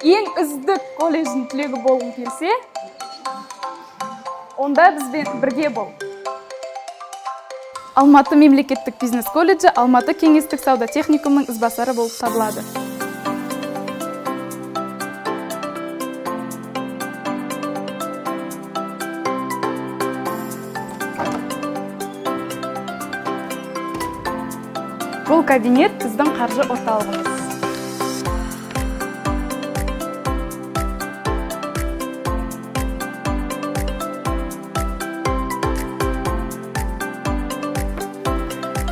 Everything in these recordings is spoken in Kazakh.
ең үздік колледждің түлегі болғың келсе, онда бізбен бірге бол. Алматы мемлекеттік бизнес колледжі Алматы кеңестік сауда техникумның ізбасары болып табылады. Бұл кабинет біздің қаржы орталығымыз.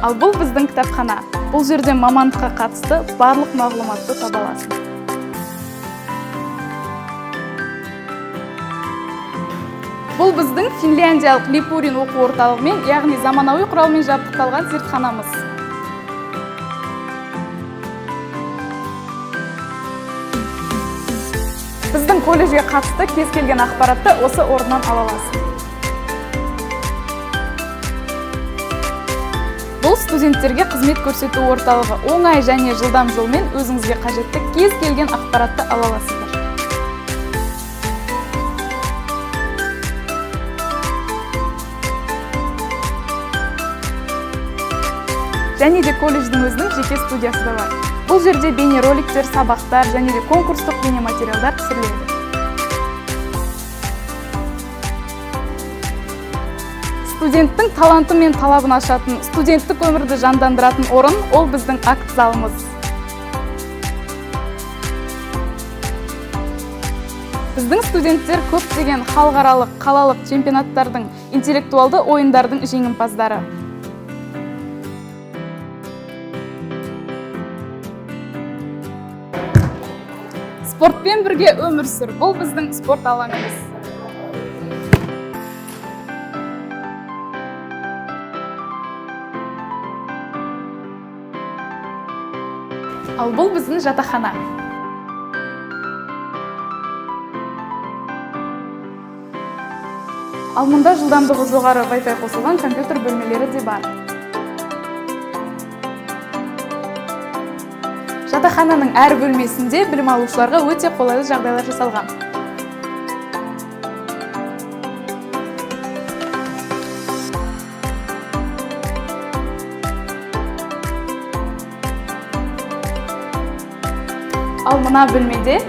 Ал бұл біздің кітапхана. Бұл жерде мамандыққа қатысты барлық мағлұматты таба аласың. Бұл біздің финляндиялық Липурин оқу орталығымен, яғни заманауи құралмен жабдықталған зертханамыз. Біздің колледжге қатысты кез келген ақпаратты осы орыннан ала аласың. Бұл студенттерге қызмет көрсету орталығы. Оңай және жылдам жолмен өзіңізге қажетті кез келген ақпаратты ала аласыздар. Және де колледждің өзінің жеке студиясы да бар. Бұл жерде бейнероликтер, сабақтар және де конкурстық бейнематериалдар түсіріледі. Студенттің таланты мен талабын ашатын, студенттік өмірді жандандыратын орын – ол біздің акт залымыз. Біздің студенттер көптеген халықаралық, қалалық чемпионаттардың, интеллектуалды ойындардың жеңімпаздары. Спортпен бірге өмір сүр. Бұл біздің спорт алаңымыз. Ал бұл біздің жатақхана. Ал мұнда жылдамдығы жоғары Wi-Fi қосылған компьютер бөлмелері де бар. Жатақхананың әр бөлмесінде білім алушыларға өте қолайлы жағдайлар жасалған. Ал мына бөлмеде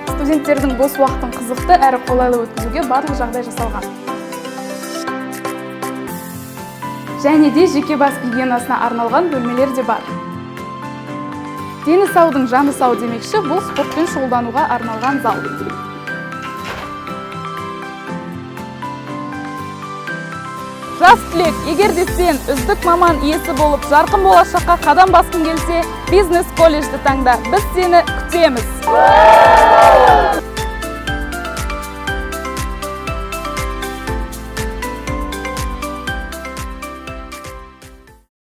студенттердің бос уақытын қызықты әрі қолайлы өткізуге барлық жағдай жасалған. Және де жеке бас гигиенасына арналған бөлмелер де бар. Дені саудың жаны сау демекші, бұл спортпен шұғылдануға арналған зал. Жас түлек, егер де сен үздік маман иесі болып, жарқын болашаққа қадам басқың келсе, бизнес колледжді таңда. Біз сені күтеміз.